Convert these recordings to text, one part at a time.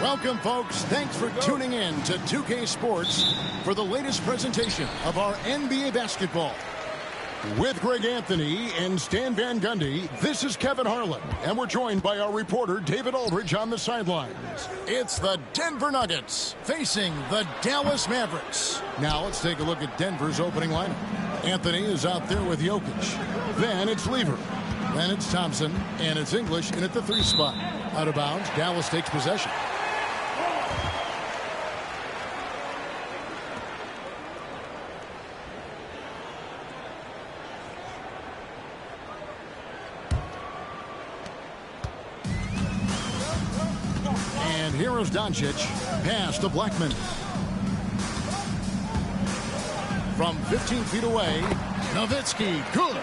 Welcome, folks. Thanks for tuning in to 2K Sports for the latest presentation of our NBA basketball. With Greg Anthony and Stan Van Gundy, this is Kevin Harlan, and we're joined by our reporter David Aldridge on the sidelines. It's the Denver Nuggets facing the Dallas Mavericks. Now let's take a look at Denver's opening lineup. Anthony is out there with Jokic. Then it's Lever. Then it's Thompson, and it's English in at the 3 spot. Out of bounds, Dallas takes possession. And here is Doncic. Pass to Blackman. From 15 feet away, Nowitzki, good.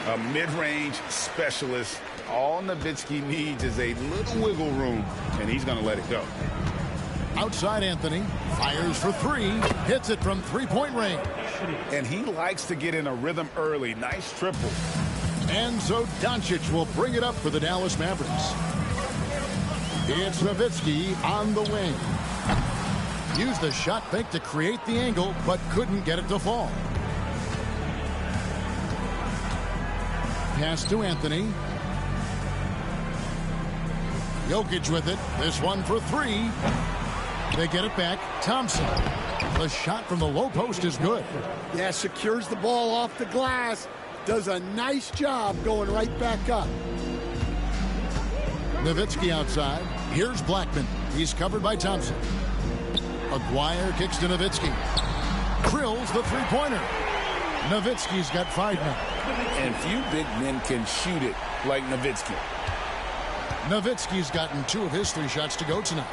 A mid-range specialist. All Nowitzki needs is a little wiggle room, and he's going to let it go. Outside Anthony, fires for 3, hits it from 3-point range. And he likes to get in a rhythm early. Nice triple. And so Doncic will bring it up for the Dallas Mavericks. It's Nowitzki on the wing. Used the shot fake to create the angle, but couldn't get it to fall. Pass to Anthony. Jokic with it. This one for 3. They get it back. Thompson. The shot from the low post is good. Yeah, secures the ball off the glass. Does a nice job going right back up. Nowitzki outside. Here's Blackman. He's covered by Thompson. Aguirre kicks to Nowitzki. Drills the 3-pointer. Nowitzki's got 5 now. And few big men can shoot it like Nowitzki. Nowitzki's gotten 2 of his 3 shots to go tonight.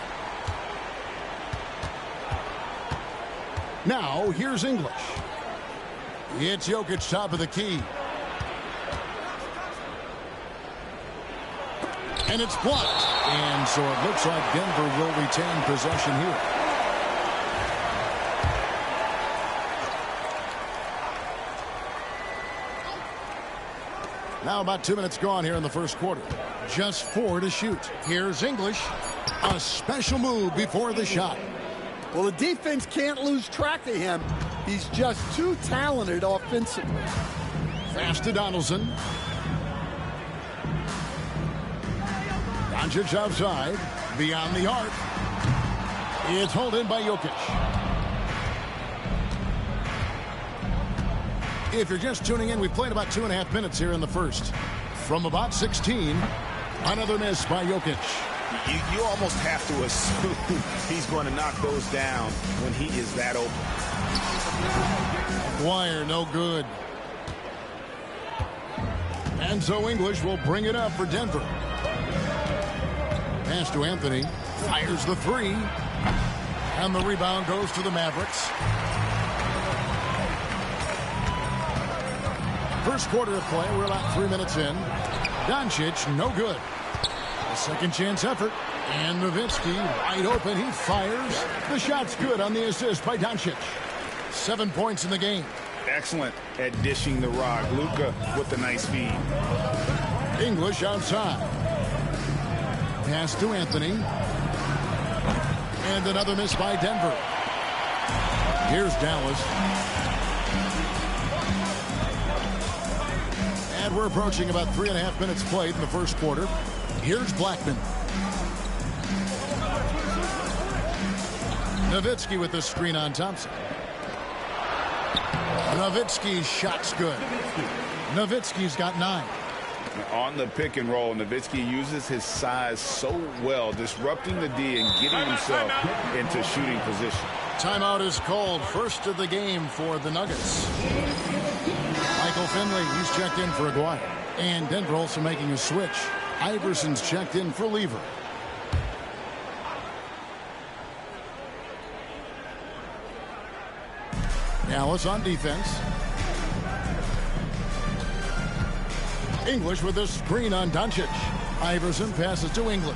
Now, here's English. It's Jokic top of the key. And it's blocked. And so it looks like Denver will retain possession here. Now about 2 minutes gone here in the first quarter. Just 4 to shoot. Here's English. A special move before the shot. Well, the defense can't lose track of him. He's just too talented offensively. Fast to Donaldson. Doncic outside. Beyond the arc. It's hauled in by Jokic. If you're just tuning in, we've played about 2.5 minutes here in the first. From about 16, another miss by Jokic. You almost have to assume he's going to knock those down when he is that open. Aguirre, no good. And so English will bring it up for Denver. Pass to Anthony. Fires the 3. And the rebound goes to the Mavericks. First quarter of play, we're about 3 minutes in. Doncic, no good. A second chance effort. And Nowitzki, wide open, he fires. The shot's good on the assist by Doncic. 7 points in the game. Excellent at dishing the rock. Luka with the nice feed. English outside. Pass to Anthony. And another miss by Denver. Here's Dallas. And we're approaching about 3.5 minutes played in the first quarter. Here's Blackman. Nowitzki with the screen on Thompson. Nowitzki's shot's good. Nowitzki's got 9. On the pick and roll, Nowitzki uses his size so well, disrupting the D and getting himself into shooting position. Timeout is called. First of the game for the Nuggets. Michael Finley, he's checked in for Aguirre. And Denver also making a switch. Iverson's checked in for Lever. Dallas on defense. English with a screen on Doncic. Iverson passes to English.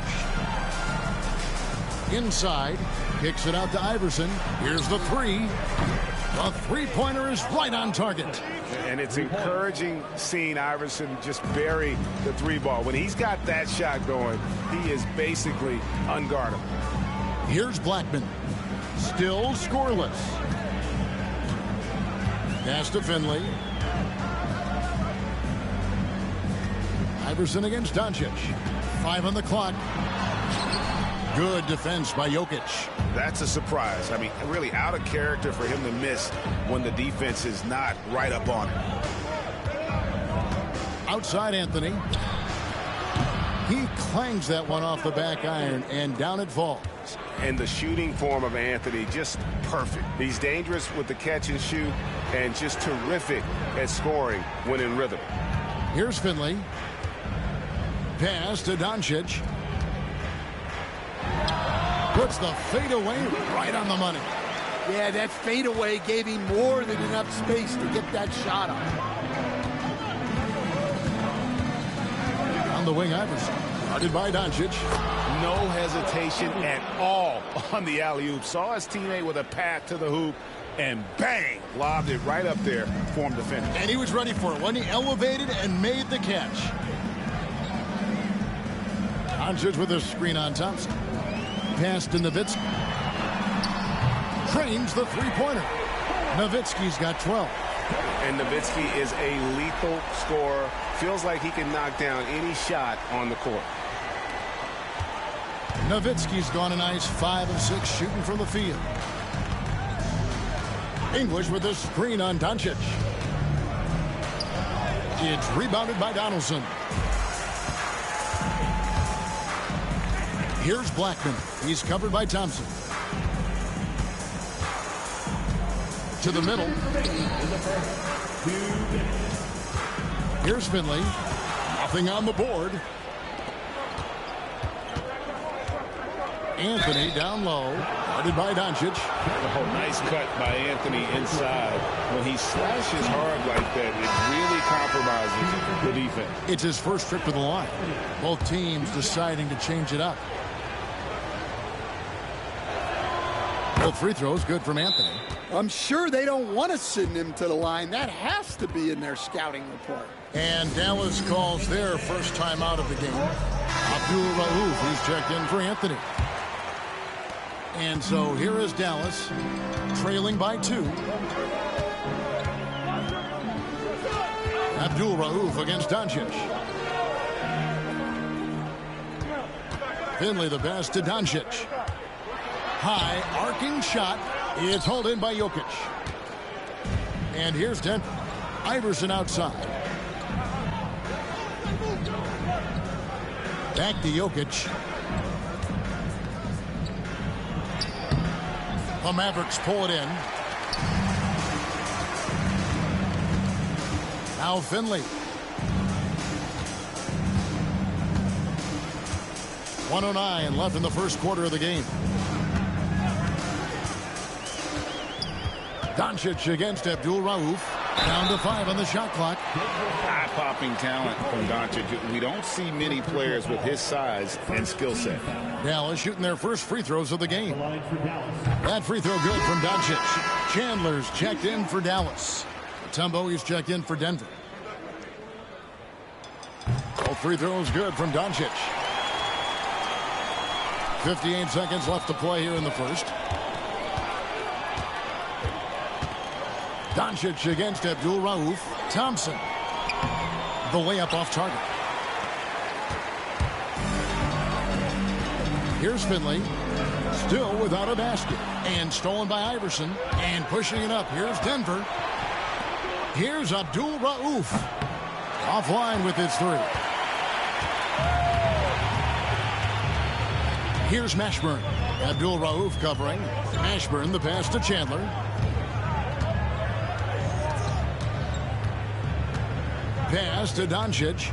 Inside, kicks it out to Iverson. Here's the 3. The 3-pointer is right on target. And it's encouraging seeing Iverson just bury the 3 ball. When he's got that shot going, he is basically unguardable. Here's Blackman. Still scoreless. Pass to Finley. Iverson against Doncic. 5 on the clock. Good defense by Jokic. That's a surprise. I mean, really out of character for him to miss when the defense is not right up on him. Outside Anthony. He clangs that one off the back iron, and down it falls. And the shooting form of Anthony, just perfect. He's dangerous with the catch and shoot, and just terrific at scoring when in rhythm. Here's Finley. Pass to Doncic. Puts the fadeaway right on the money. Yeah, that fadeaway gave him more than enough space to get that shot up. On the wing, Iverson. Guarded by Doncic. No hesitation at all on the alley-oop. Saw his teammate with a path to the hoop, and bang, lobbed it right up there for him to finish. And he was ready for it when he elevated and made the catch. Doncic with a screen on Thompson. Pass to Nowitzki. Trains the three-pointer. Nowitzki's got 12. And Nowitzki is a lethal scorer. Feels like he can knock down any shot on the court. Nowitzki's gone a nice 5 of 6 shooting from the field. English with a screen on Doncic. It's rebounded by Donaldson. Here's Blackman. He's covered by Thompson. To the middle. Here's Finley. Nothing on the board. Anthony down low. Guarded by Doncic. Oh, nice cut by Anthony inside. When he slashes hard like that, it really compromises the defense. It's his first trip to the line. Both teams deciding to change it up. Both free throws good from Anthony. I'm sure they don't want to send him to the line. That has to be in their scouting report. And Dallas calls their first time out of the game. Abdul Rauf, who's checked in for Anthony. And so here is Dallas, trailing by 2. Abdul Rauf against Doncic. Finley the pass to Doncic. High arcing shot. It's hauled in by Jokic. And here's Denver. Iverson outside. Back to Jokic. The Mavericks pull it in. Now Finley. 1:09 left in the first quarter of the game. Doncic against Abdul Rauf. Down to 5 on the shot clock. Eye-popping talent from Doncic. We don't see many players with his size and skill set. Dallas shooting their first free throws of the game. That free throw good from Doncic. Chandler's checked in for Dallas. Mutombo is checked in for Denver. Both free throws good from Doncic. 58 seconds left to play here in the first. Doncic against Abdul Rauf. Thompson. The layup off target. Here's Finley. Still without a basket. And stolen by Iverson. And pushing it up. Here's Denver. Here's Abdul Rauf. Offline with his 3. Here's Mashburn. Abdul Rauf covering. Mashburn the pass to Chandler. Pass to Doncic.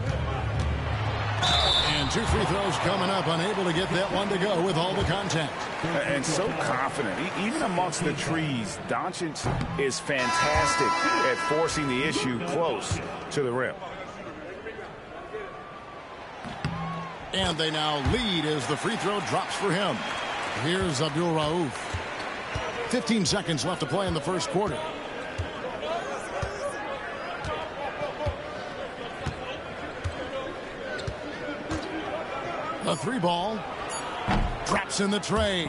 And 2 free throws coming up. Unable to get that one to go with all the contact. And so confident. Even amongst the trees, Doncic is fantastic at forcing the issue close to the rim. And they now lead as the free throw drops for him. Here's Abdul Rauf. 15 seconds left to play in the first quarter. The 3 ball. Drops in the tray.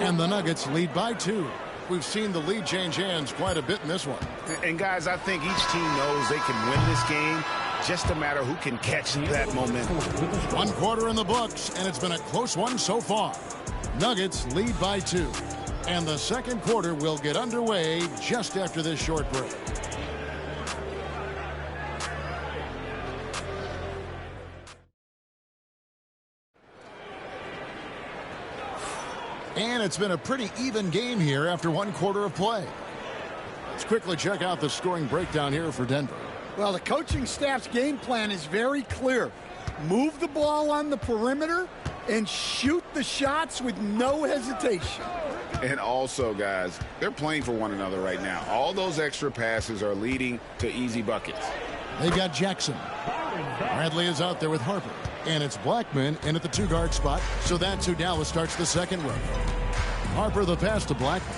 And the Nuggets lead by 2. We've seen the lead change hands quite a bit in this one. And guys, I think each team knows they can win this game. Just a matter who can catch that momentum. 1 quarter in the books, and it's been a close one so far. Nuggets lead by 2. And the second quarter will get underway just after this short break. And it's been a pretty even game here after 1 quarter of play. Let's quickly check out the scoring breakdown here for Denver. Well, the coaching staff's game plan is very clear. Move the ball on the perimeter and shoot the shots with no hesitation. And also, guys, they're playing for one another right now. All those extra passes are leading to easy buckets. They've got Jackson. Bradley is out there with Harper. And it's Blackman in at the 2-guard spot. So that's who Dallas starts the second with. Harper the pass to Blackman.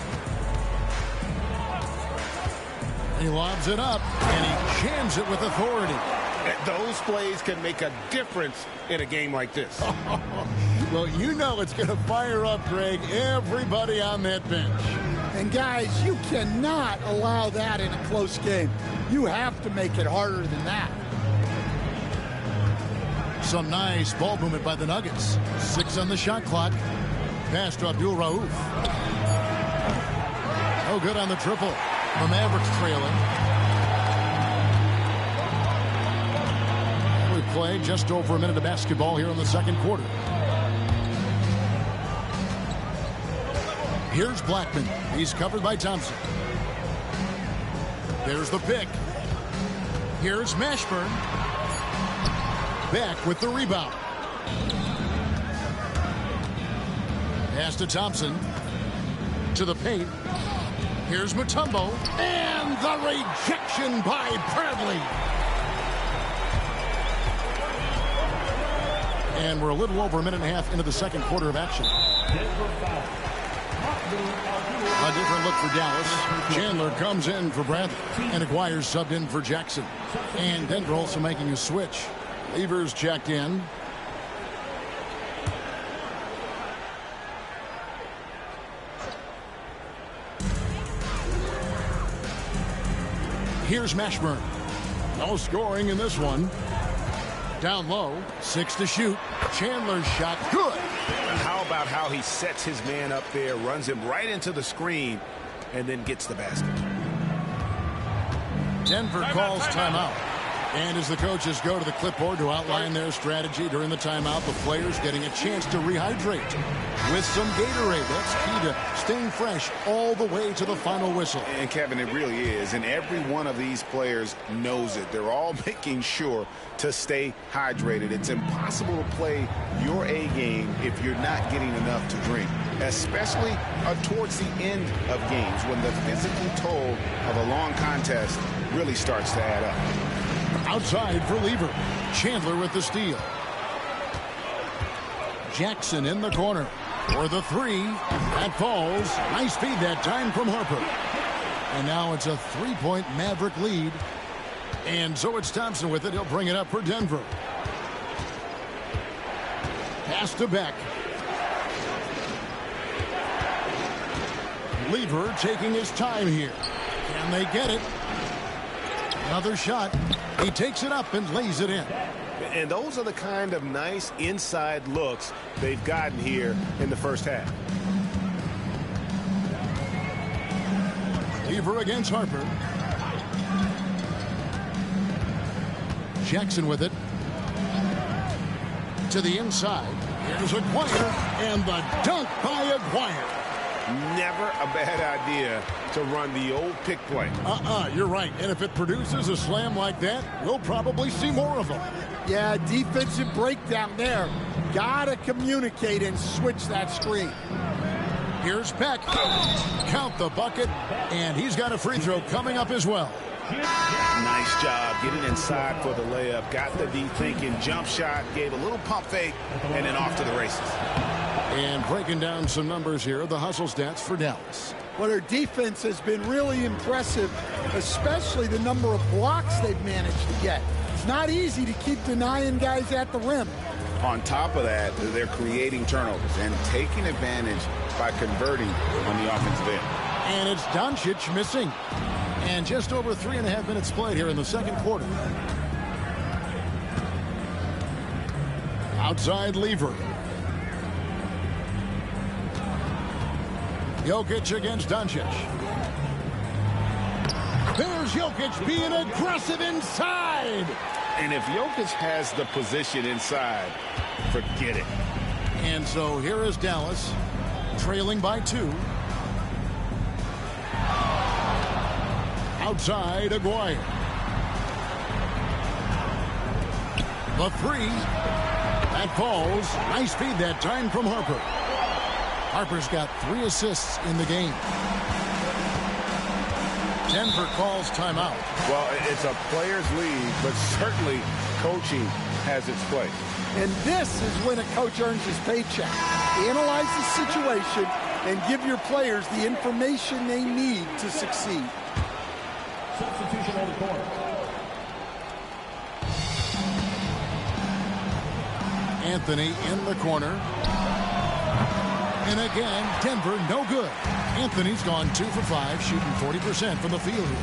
He lobs it up, and he jams it with authority. Those plays can make a difference in a game like this. Well, you know it's going to fire up, Greg, everybody on that bench. And, guys, you cannot allow that in a close game. You have to make it harder than that. Some nice ball movement by the Nuggets. 6 on the shot clock. Pass to Abdul Rauf. Oh, good on the triple. The Mavericks trailing. We play just over a minute of basketball here in the second quarter. Here's Blackman. He's covered by Thompson. There's the pick. Here's Mashburn. Back with the rebound. Pass to Thompson. To the paint. Here's Mutombo. And the rejection by Bradley. And we're a little over a minute and a half into the second quarter of action. A different look for Dallas. Chandler comes in for Bradley. And Aguirre's subbed in for Jackson. And Denver also making a switch. Lever's checked in. Here's Mashburn. No scoring in this one. Down low, 6 to shoot. Chandler's shot, good. How about how he sets his man up there, runs him right into the screen, and then gets the basket. Denver calls timeout. And as the coaches go to the clipboard to outline their strategy during the timeout, the players getting a chance to rehydrate with some Gatorade. That's key to staying fresh all the way to the final whistle. And Kevin, it really is. And every one of these players knows it. They're all making sure to stay hydrated. It's impossible to play your A game if you're not getting enough to drink, especially towards the end of games when the physical toll of a long contest really starts to add up. Outside for Lever. Chandler with the steal. Jackson in the corner for the 3. That falls. Nice feed that time from Harper. And now it's a 3-point Maverick lead. And so it's Thompson with it. He'll bring it up for Denver. Pass to Beck. Lever taking his time here. Can they get it? Another shot. He takes it up and lays it in. And those are the kind of nice inside looks they've gotten here in the first half. Lever against Harper. Jackson with it. To the inside. Here's Aguirre. And the dunk by Aguirre. Never a bad idea to run the old pick play. You're right. And if it produces a slam like that, we'll probably see more of them. Yeah, defensive breakdown there. Gotta communicate and switch that screen. Here's Beck. Count the bucket. And he's got a free throw coming up as well. Nice job getting inside for the layup. Got the D thinking, jump shot, gave a little pump fake, and then off to the races. And breaking down some numbers here, the hustle stats for Dallas. Well, their defense has been really impressive, especially the number of blocks they've managed to get. It's not easy to keep denying guys at the rim. On top of that, they're creating turnovers and taking advantage by converting on the offensive end. And it's Doncic missing. And just over 3.5 minutes played here in the second quarter. Outside Lever. Jokic against Doncic. There's Jokic being aggressive inside. And if Jokic has the position inside, forget it. And so here is Dallas, trailing by 2. Outside Aguirre. The 3. That falls. Nice feed that time from Harper. Harper's got 3 assists in the game. Denver calls timeout. Well, it's a players' league, but certainly coaching has its place. And this is when a coach earns his paycheck. Analyze the situation and give your players the information they need to succeed. Substitution on the court. Anthony in the corner. And again, Denver no good. Anthony's gone 2 for 5, shooting 40% from the field here.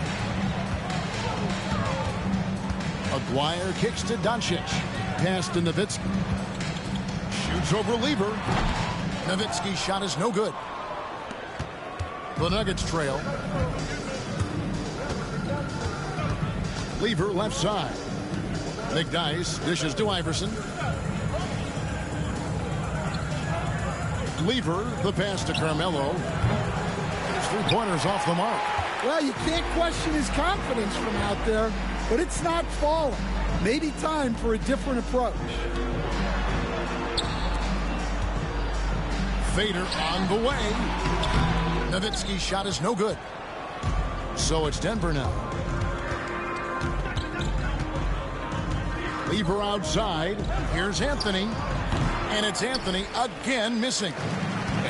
Aguirre kicks to Doncic. Pass to Nowitzki. Shoots over Lever. Nowitzki's shot is no good. The Nuggets trail. Lever left side. McDyess dishes to Iverson. Lever, the pass to Carmelo. His 3-pointers off the mark. Well, you can't question his confidence from out there, but it's not falling. Maybe time for a different approach. Fader on the way. Nowitzki's shot is no good. So it's Denver now. Lever outside. Here's Anthony. And it's Anthony again missing.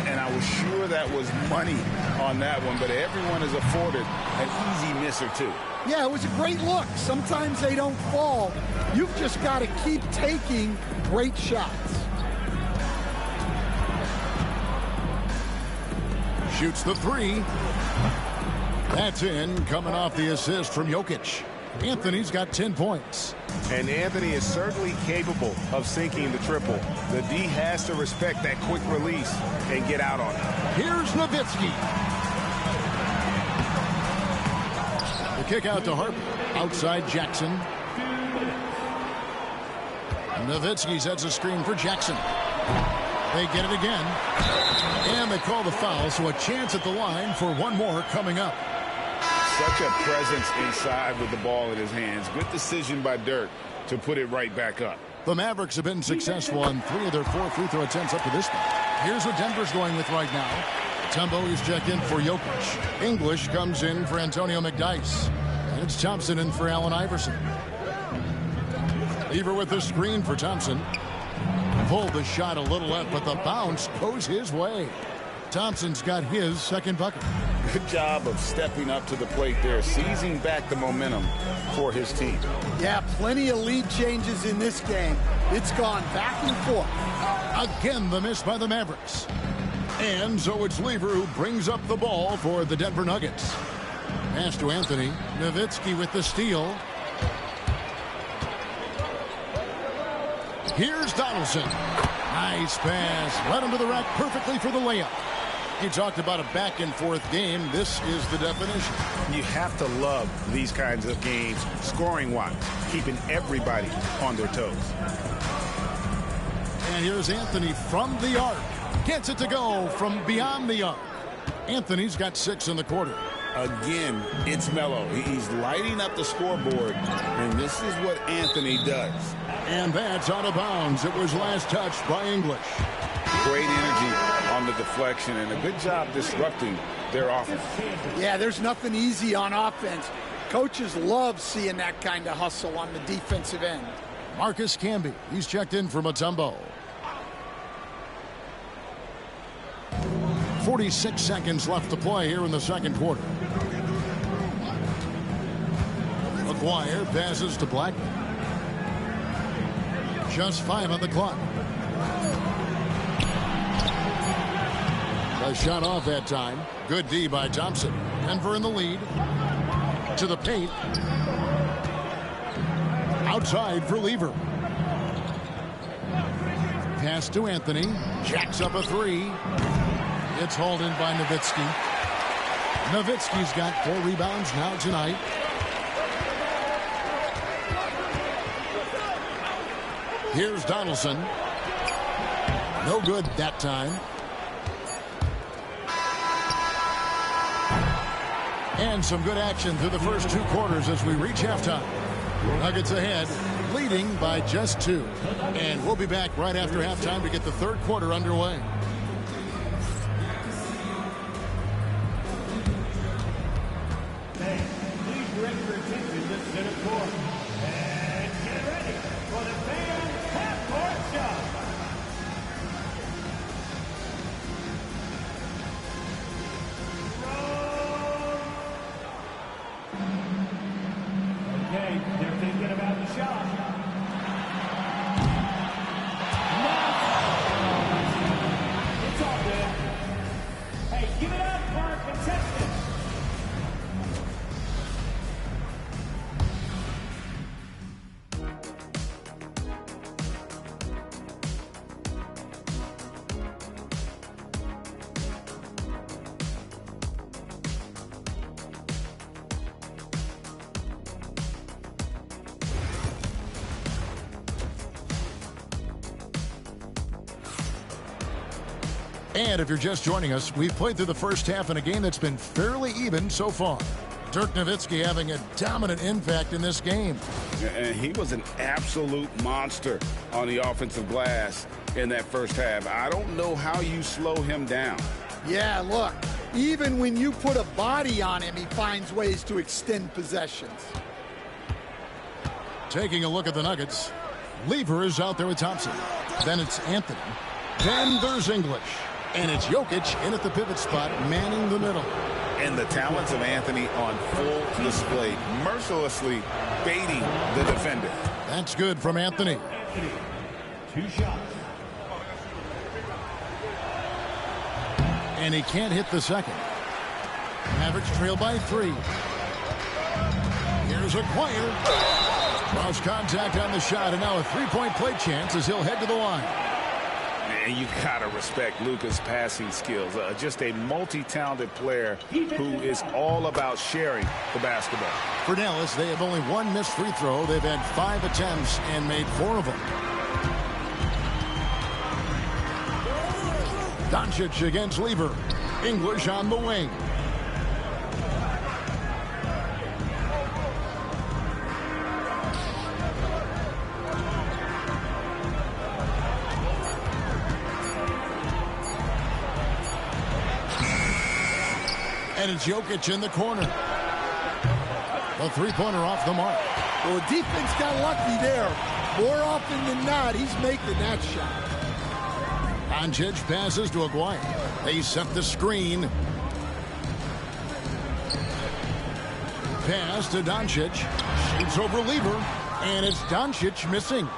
And I was sure that was money on that one, but everyone is afforded an easy miss or two. Yeah, it was a great look. Sometimes they don't fall. You've just got to keep taking great shots. Shoots the 3. That's in, coming off the assist from Jokic. Anthony's got 10 points. And Anthony is certainly capable of sinking the triple. The D has to respect that quick release and get out on it. Here's Nowitzki. The kick out to Harper. Outside Jackson. Nowitzki sets a screen for Jackson. They get it again. And they call the foul, so a chance at the line for one more coming up. Such a presence inside with the ball in his hands. Good decision by Dirk to put it right back up. The Mavericks have been successful on 3 of their 4 free throw attempts up to this point. Here's what Denver's going with right now. Tumbo is checked in for Jokic. English comes in for Antonio McDyess. And it's Thompson in for Allen Iverson. Lever with the screen for Thompson. Pulled the shot a little left, but the bounce goes his way. Thompson's got his second bucket. Good job of stepping up to the plate there, seizing back the momentum for his team. Yeah, plenty of lead changes in this game. It's gone back and forth. Again, the miss by the Mavericks. And so it's Lever who brings up the ball for the Denver Nuggets. Pass to Anthony. Nowitzki with the steal. Here's Donaldson. Nice pass. Led him to the rack perfectly for the layup. He talked about a back-and-forth game. This is the definition. You have to love these kinds of games, scoring-wise, keeping everybody on their toes. And here's Anthony from the arc. Gets it to go from beyond the arc. Anthony's got 6 in the quarter. Again, it's Melo. He's lighting up the scoreboard, and this is what Anthony does. And that's out of bounds. It was last touched by English. Great energy on the deflection, and a good job disrupting their offense. Yeah, there's nothing easy on offense. Coaches love seeing that kind of hustle on the defensive end. Marcus Camby, he's checked in for Mutombo. 46 seconds left to play here in the second quarter. Aguirre passes to Blackman. Just 5 on the clock. A shot off that time. Good D by Thompson. Denver in the lead. To the paint. Outside for Lever. Pass to Anthony. Jacks up a three. It's hauled in by Nowitzki. Nowitzki's got 4 rebounds now tonight. Here's Donaldson. No good that time. And some good action through the first 2 quarters as we reach halftime. Nuggets ahead, leading by just 2. And we'll be back right after halftime to get the 3rd quarter underway. Please direct your attention to center court. And get ready for the fans' half-court shot. Okay, they're thinking about the shot. It's all good. Hey, give it up for our contestants. And if you're just joining us, we've played through the first half in a game that's been fairly even so far. Dirk Nowitzki having a dominant impact in this game. And he was an absolute monster on the offensive glass in that first half. I don't know how you slow him down. Yeah, look, even when you put a body on him, he finds ways to extend possessions. Taking a look at the Nuggets, Lever is out there with Thompson. Then it's Anthony. Then there's English. And it's Jokic in at the pivot spot, manning the middle. And the talents of Anthony on full display, mercilessly baiting the defender. That's good from Anthony. 2 shots. And he can't hit the second. Mavericks trail by 3. Here's Acquire. Cross contact on the shot, and now a 3-point play chance as he'll head to the line. And you gotta respect Luka's passing skills. Just a multi-talented player who is all about sharing the basketball. For Dallas, they have only 1 missed free throw. They've had 5 attempts and made 4 of them. Doncic against Lever. English on the wing. And it's Jokic in the corner. The 3-pointer off the mark. Well, the defense got lucky there. More often than not, he's making that shot. Doncic passes to Aguirre. They set the screen. Pass to Doncic. Shoots over Lever. And it's Doncic missing.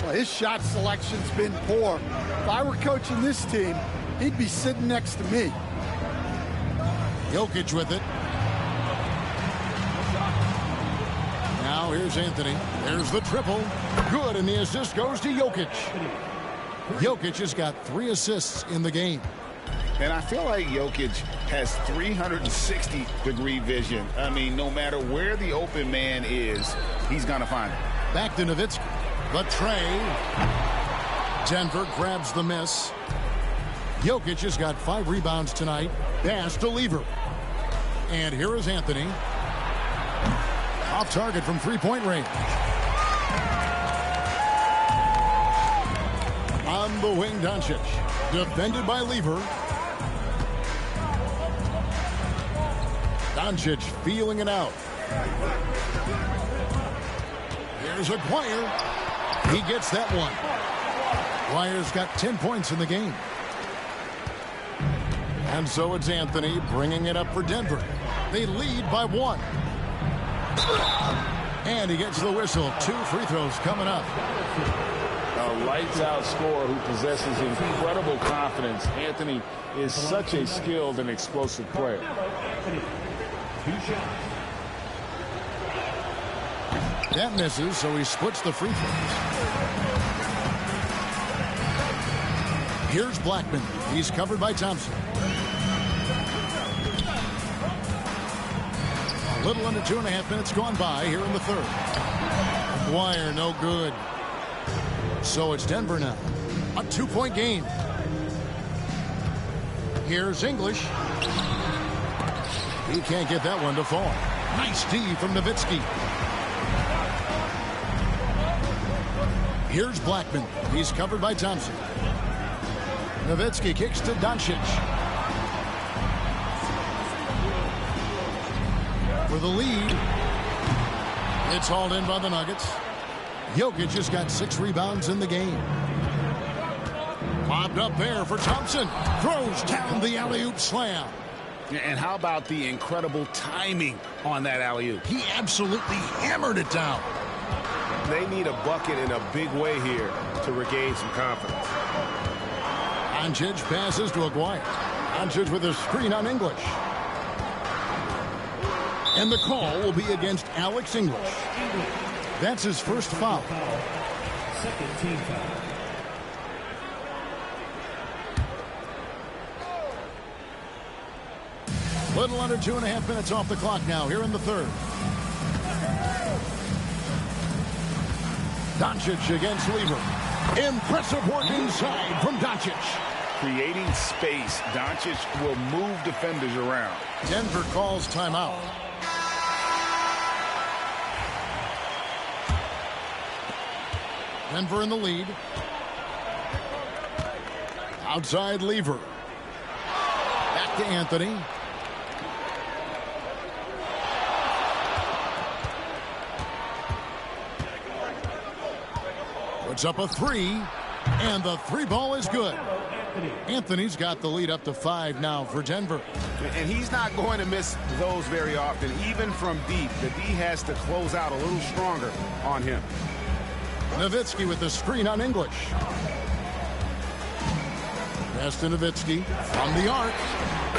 Well, his shot selection's been poor. If I were coaching this team, he'd be sitting next to me. Jokic with it. Now here's Anthony. There's the triple. Good, and the assist goes to Jokic. Jokic has got 3 assists in the game. And I feel like Jokic has 360-degree vision. I mean, no matter where the open man is, he's going to find it. Back to Nowitzki. The tray. Denver grabs the miss. Jokic has got 5 rebounds tonight. Pass to Lever. And here is Anthony. Off target from 3-point range. On the wing, Doncic. Defended by Lever. Doncic feeling it out. Here's Acquire. He gets that one. Acquire's got 10 points in the game. And so it's Anthony bringing it up for Denver. They lead by 1. And he gets the whistle. 2 free throws coming up. A lights-out scorer who possesses incredible confidence. Anthony is such a skilled and explosive player. That misses, so he splits the free throws. Here's Blackman. He's covered by Thompson. A little under 2.5 minutes gone by here in the third. McGuire, no good. So it's Denver now. A 2-point game. Here's English. He can't get that one to fall. Nice D from Nowitzki. Here's Blackman. He's covered by Thompson. Nowitzki kicks to Doncic. For the lead. It's hauled in by the Nuggets. Jokic has got 6 rebounds in the game. Lobbed up there for Thompson. Throws down the alley-oop slam. And how about the incredible timing on that alley-oop? He absolutely hammered it down. They need a bucket in a big way here to regain some confidence. Doncic passes to Aguirre. Doncic with a screen on English. And the call will be against Alex English. That's his first foul. Second team foul. Little under 2.5 minutes off the clock now here in the third. Doncic against Lever. Impressive work inside from Doncic. Creating space. Doncic will move defenders around. Denver calls timeout. Denver in the lead. Outside Lever. Back to Anthony. Puts up a 3, and the 3 ball is good. Anthony's got the lead up to 5 now for Denver. And he's not going to miss those very often, even from deep. The D has to close out a little stronger on him. Nowitzki with the screen on English. Pass to Nowitzki from the arc.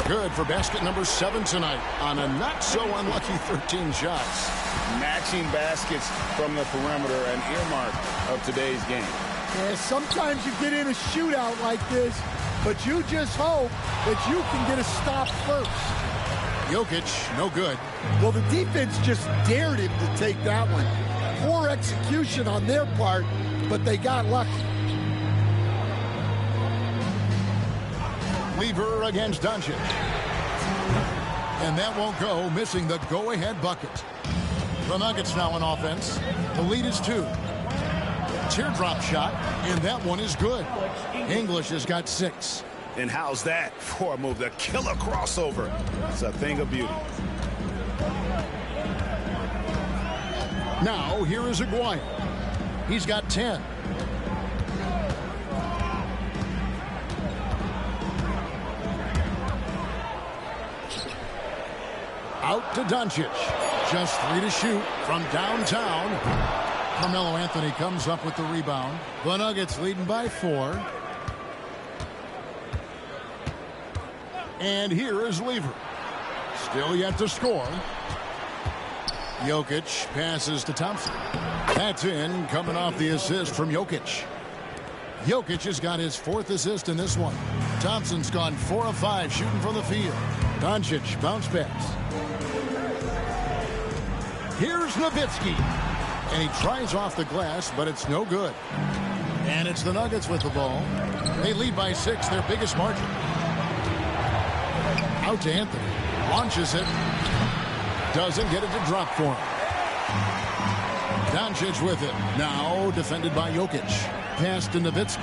Good for basket number 7 tonight on a not-so-unlucky 13 shots. Matching baskets from the perimeter, an earmark of today's game. Yeah, sometimes you get in a shootout like this, but you just hope that you can get a stop first. Jokic, no good. Well, the defense just dared him to take that one. Poor execution on their part, but they got lucky. Lever against Doncic. And that won't go, missing the go-ahead bucket. The Nuggets now on offense. The lead is 2. Teardrop shot, and that one is good. English has got 6. And how's that for a move? The killer crossover. It's a thing of beauty. Now, here is Aguirre. He's got 10. Out to Doncic. Just 3 to shoot from downtown. Carmelo Anthony comes up with the rebound. The Nuggets leading by 4. And here is Lever. Still yet to score. Jokic passes to Thompson. That's in, coming off the assist from Jokic. Jokic has got his 4th assist in this one. Thompson's gone 4 of 5 shooting from the field. Doncic bounce pass. Here's Nowitzki. And he tries off the glass, but it's no good. And it's the Nuggets with the ball. They lead by 6, their biggest margin. Out to Anthony. Launches it. Doesn't get it to drop for him. Doncic with it. Now defended by Jokic. Pass to Nowitzki.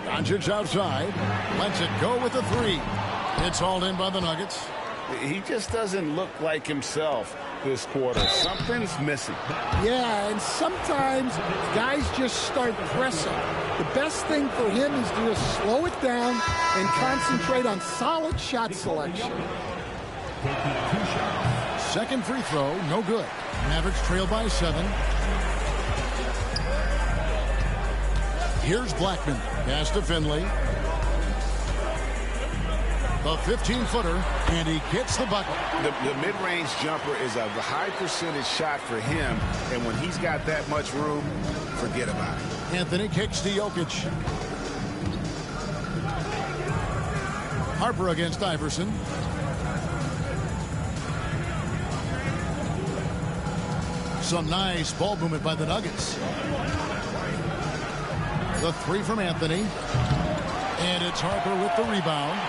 Doncic outside. Lets it go with a 3. It's hauled in by the Nuggets. He just doesn't look like himself this quarter. Something's missing. Yeah, and sometimes guys just start pressing. The best thing for him is to just slow it down and concentrate on solid shot selection. Second free throw, no good. Mavericks trail by 7. Here's Blackman. Pass to Finley. The 15-footer, and he gets the bucket. The mid-range jumper is a high percentage shot for him, and when he's got that much room, forget about it. Anthony kicks to Jokic. Harper against Iverson. Some nice ball movement by the Nuggets. The 3 from Anthony. And it's Harper with the rebound.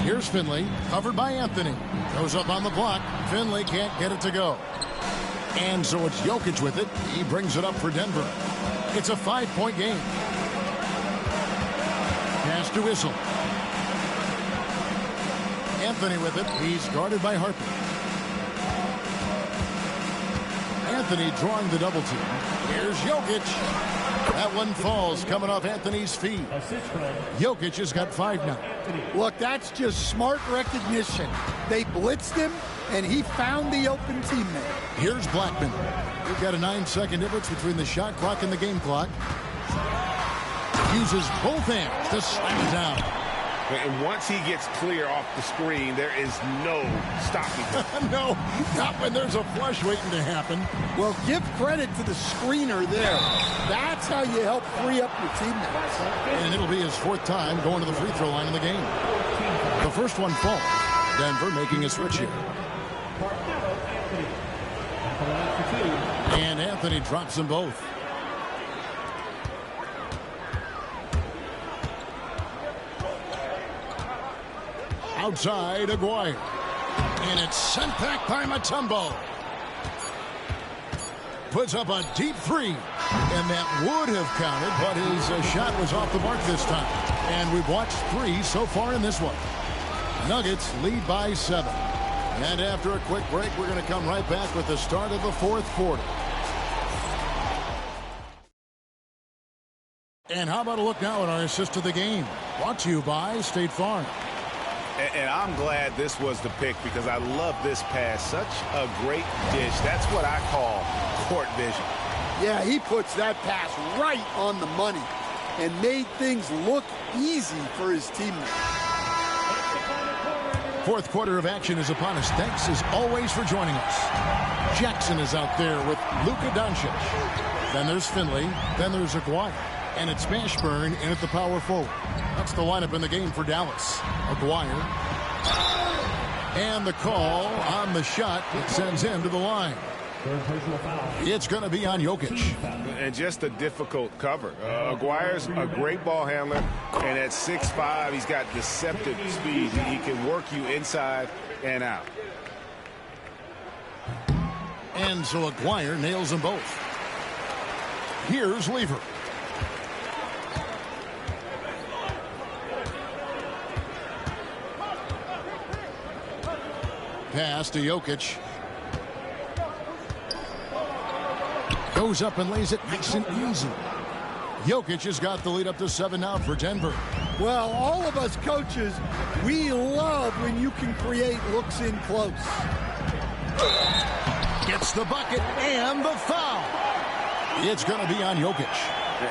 Here's Finley, covered by Anthony. Goes up on the block. Finley can't get it to go. And so it's Jokic with it. He brings it up for Denver. It's a 5-point game. Pass to Whistle. Anthony with it. He's guarded by Harper. Anthony drawing the double team. Here's Jokic. That one falls, coming off Anthony's feet. Jokic has got 5 now. Look, that's just smart recognition. They blitzed him, and he found the open teammate. Here's Blackman. We've got a 9-second difference between the shot clock and the game clock. Uses both hands to slam it down. And once he gets clear off the screen, there is no stopping him. No, not when there's a flush waiting to happen. Well, give credit to the screener there. That's how you help free up your teammates. And it'll be his 4th time going to the free throw line in the game. The first one falls. Denver making a switch here. And Anthony drops them both. Outside, Aguirre. And it's sent back by Mutombo. Puts up a deep 3. And that would have counted, but his shot was off the mark this time. And we've watched 3 so far in this one. Nuggets lead by 7. And after a quick break, we're going to come right back with the start of the 4th quarter. And how about a look now at our assist of the game? Brought to you by State Farm. And I'm glad this was the pick because I love this pass. Such a great dish. That's what I call court vision. Yeah, he puts that pass right on the money and made things look easy for his teammates. 4th quarter of action is upon us. Thanks as always for joining us. Jackson is out there with Luka Doncic. Then there's Finley. Then there's Aguirre. And it's Mashburn in at the power forward. That's the lineup in the game for Dallas. Aguirre. And the call on the shot that sends him to the line. It's going to be on Jokic. And just a difficult cover. Aguirre's a great ball handler, and at 6'5", he's got deceptive speed. He can work you inside and out. And so Aguirre nails them both. Here's Lever. Pass to Jokic. Goes up and lays it nice and easy. Jokic has got the lead up to 7 now for Denver. Well, all of us coaches, we love when you can create looks in close. Gets the bucket and the foul. It's going to be on Jokic.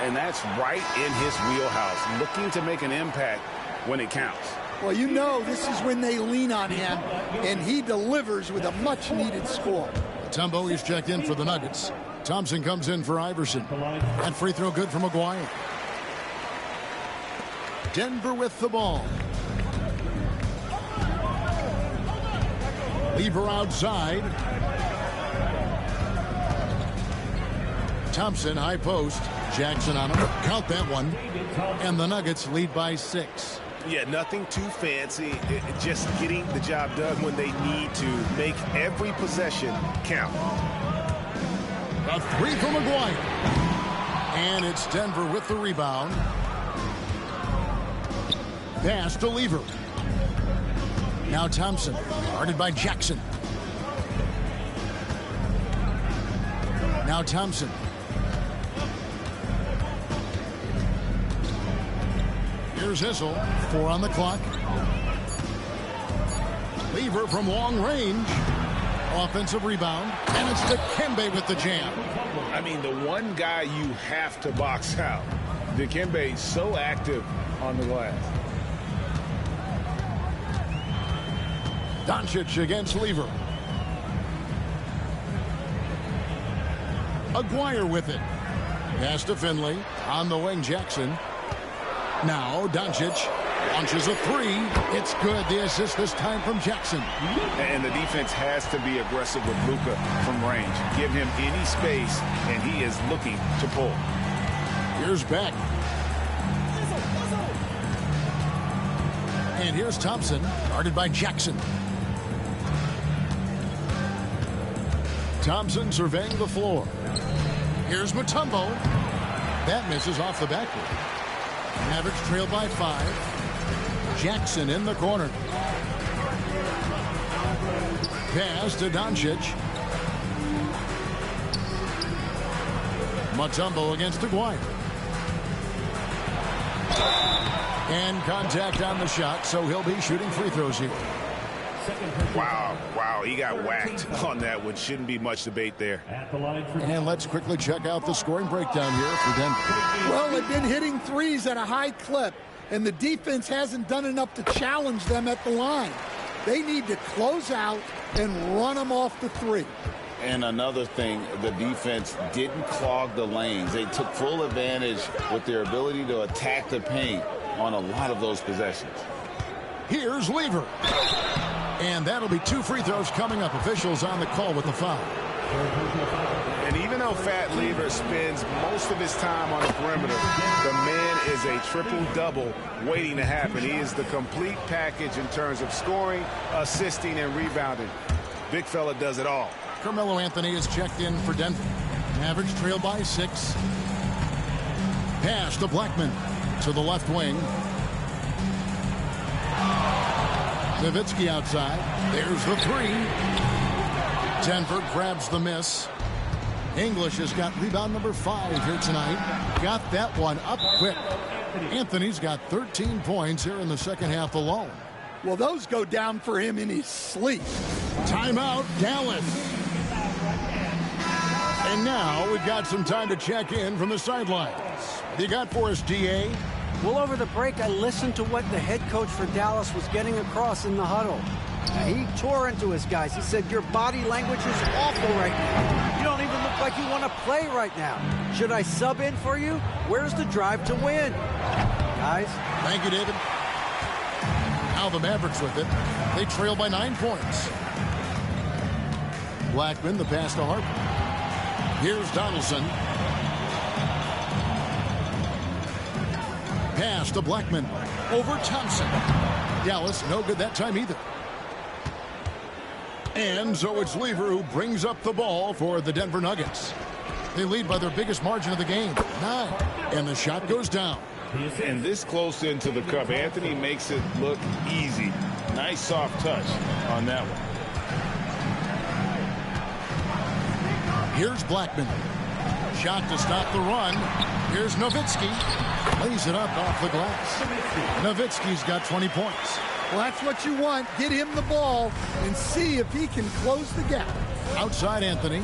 And that's right in his wheelhouse, looking to make an impact when it counts. Well, you know this is when they lean on him, and he delivers with a much-needed score. Mutombo is checked in for the Nuggets. Thompson comes in for Iverson. That free throw good from Aguirre. Denver with the ball. Lever outside. Thompson, high post. Jackson on him. Count that one. And the Nuggets lead by 6. Yeah, nothing too fancy. Just getting the job done when they need to. Make every possession count. A 3 from Aguirre. And it's Denver with the rebound. Pass to Lever. Now Thompson, guarded by Jackson. Now Thompson. Here's Issel. 4 on the clock. Lever from long range. Offensive rebound. And it's Dikembe with the jam. I mean, the one guy you have to box out. Dikembe so active on the glass. Doncic against Lever. Aguirre with it. Pass to Finley. On the wing, Jackson. Now Doncic launches a three. It's good. The assist this time from Jackson. And the defense has to be aggressive with Luka from range. Give him any space, and he is looking to pull. Here's Beck. And here's Thompson, guarded by Jackson. Thompson surveying the floor. Here's Mutombo. That misses off the backboard. Mavericks trail by 5. Jackson in the corner. Pass to Doncic. Mutombo against Aguirre. And contact on the shot, so he'll be shooting free throws here. Wow, he got whacked on that one. Shouldn't be much debate there. And let's quickly check out the scoring breakdown here for Denver. Well, they've been hitting threes at a high clip, and the defense hasn't done enough to challenge them at the line. They need to close out and run them off the three. And another thing, the defense didn't clog the lanes. They took full advantage with their ability to attack the paint on a lot of those possessions. Here's Lever. And that'll be 2 free throws coming up. Officials on the call with the foul. And even though Fat Lever spends most of his time on the perimeter, the man is a triple-double waiting to happen. He is the complete package in terms of scoring, assisting, and rebounding. Big fella does it all. Carmelo Anthony is checked in for Denver. Mavericks trail by 6. Pass to Blackman to the left wing. Nowitzki outside. There's the 3. Denver grabs the miss. English has got rebound number 5 here tonight. Got that one up quick. Anthony's got 13 points here in the second half alone. Well, those go down for him in his sleep. Timeout, Dallas. And now we've got some time to check in from the sidelines. What you got for us, DA? Well, over the break, I listened to what the head coach for Dallas was getting across in the huddle. He tore into his guys. He said, your body language is awful right now. You don't even look like you want to play right now. Should I sub in for you? Where's the drive to win? Guys? Thank you, David. Now the Mavericks with it. They trail by 9 points. Blackman, the pass to Harper. Here's Donaldson. Pass to Blackman. Over Thompson. Dallas, no good that time either. And so it's Lever who brings up the ball for the Denver Nuggets. They lead by their biggest margin of the game, 9. And the shot goes down. And this close into the cup, Anthony makes it look easy. Nice soft touch on that one. Here's Blackman. Shot to stop the run. Here's Nowitzki. Lays it up off the glass. Nowitzki's got 20 points. Well, that's what you want. Get him the ball and see if he can close the gap. Outside Anthony.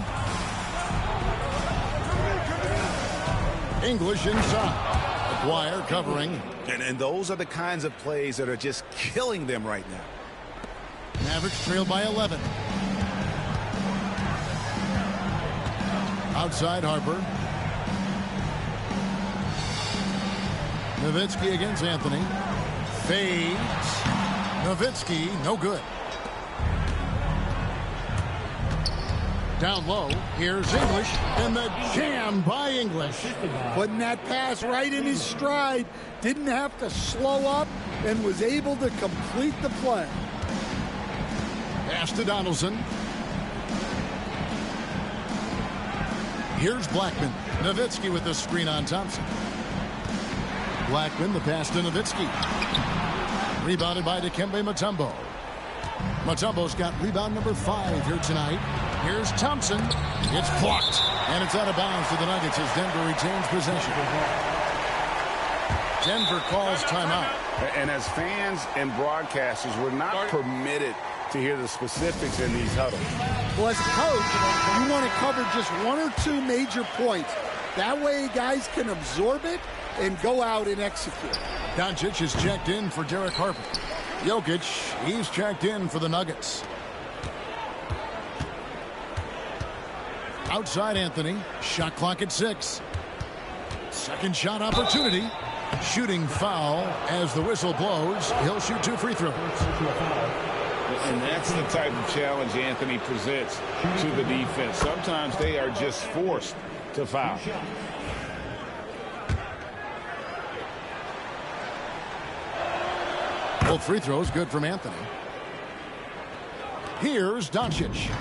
English inside. Aguirre covering. And those are the kinds of plays that are just killing them right now. Mavericks trail by 11. Outside Harper. Nowitzki against Anthony. Fades. Nowitzki, no good. Down low, here's English, and the jam by English. Putting that pass right in his stride. Didn't have to slow up and was able to complete the play. Pass to Donaldson. Here's Blackman. Nowitzki with the screen on Thompson. Blackman, the pass to Nowitzki. Rebounded by Dikembe Mutombo. Mutombo's got rebound number 5 here tonight. Here's Thompson. It's blocked. And it's out of bounds to the Nuggets as Denver retains possession. Denver calls timeout. And as fans and broadcasters, we're not permitted to hear the specifics in these huddles. Well, as a coach, you want to cover just one or two major points. That way guys can absorb it and go out and execute. Doncic is checked in for Derek Harper. Jokic, he's checked in for the Nuggets. Outside Anthony, shot clock at 6. Second shot opportunity. Shooting foul as the whistle blows. He'll shoot 2 free throws. And that's the type of challenge Anthony presents to the defense. Sometimes they are just forced to foul. Both free throws good from Anthony. Here's Doncic.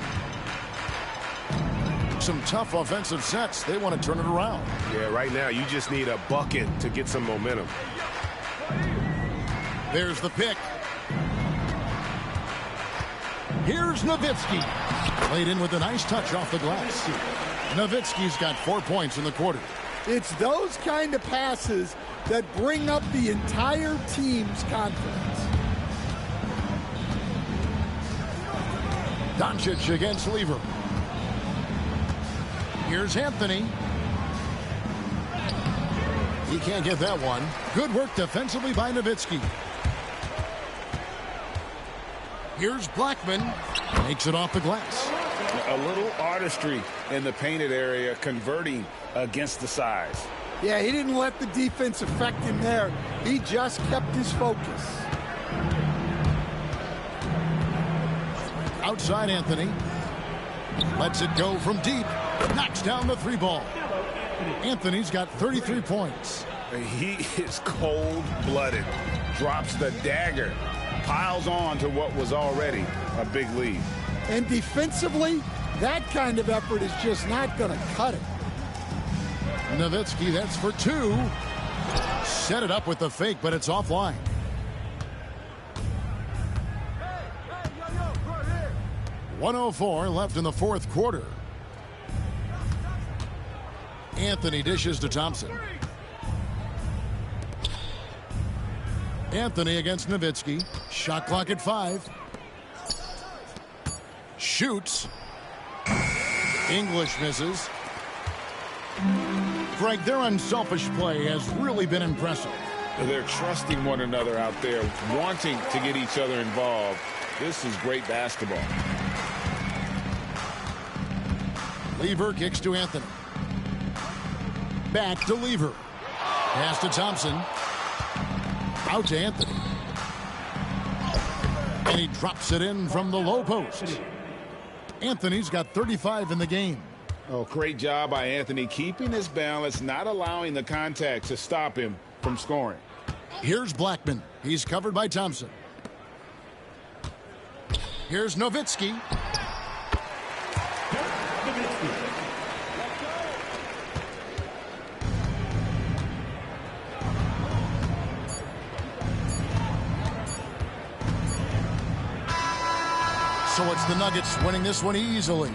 Some tough offensive sets. They want to turn it around. Yeah, right now you just need a bucket to get some momentum. There's the pick. Here's Nowitzki. Played in with a nice touch off the glass. Nowitzki's got 4 points in the quarter. It's those kind of passes that bring up the entire team's confidence. Doncic against Lever. Here's Anthony. He can't get that one. Good work defensively by Nowitzki. Here's Blackman. Makes it off the glass. A little artistry in the painted area, converting against the size. Yeah, he didn't let the defense affect him there. He just kept his focus. Outside Anthony. Lets it go from deep. Knocks down the 3 ball. Anthony's got 33 points. He is cold-blooded. Drops the dagger. Piles on to what was already a big lead. And defensively, that kind of effort is just not going to cut it. Nowitzki, that's for 2. Set it up with the fake, but it's offline. .104 left in the 4th quarter. Anthony dishes to Thompson. Anthony against Nowitzki. Shot clock at 5. Shoots. English misses. Greg, their unselfish play has really been impressive. They're trusting one another out there, wanting to get each other involved. This is great basketball. Lever kicks to Anthony. Back to Lever. Pass to Thompson. Out to Anthony. And he drops it in from the low post. Anthony's got 35 in the game. Oh, great job by Anthony, keeping his balance, not allowing the contact to stop him from scoring. Here's Blackman. He's covered by Thompson. Here's Nowitzki. So it's the Nuggets winning this one easily.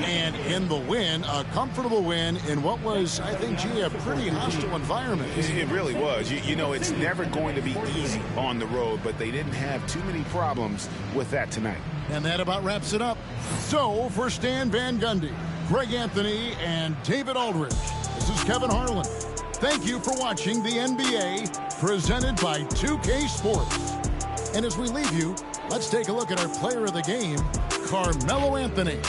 And in the win, a comfortable win in what was, I think, gee, a pretty hostile environment. It really was. You know, it's never going to be easy on the road, but they didn't have too many problems with that tonight. And that about wraps it up. So for Stan Van Gundy, Greg Anthony, and David Aldridge, this is Kevin Harlan. Thank you for watching the NBA presented by 2K Sports. And as we leave you, let's take a look at our player of the game, Carmelo Anthony.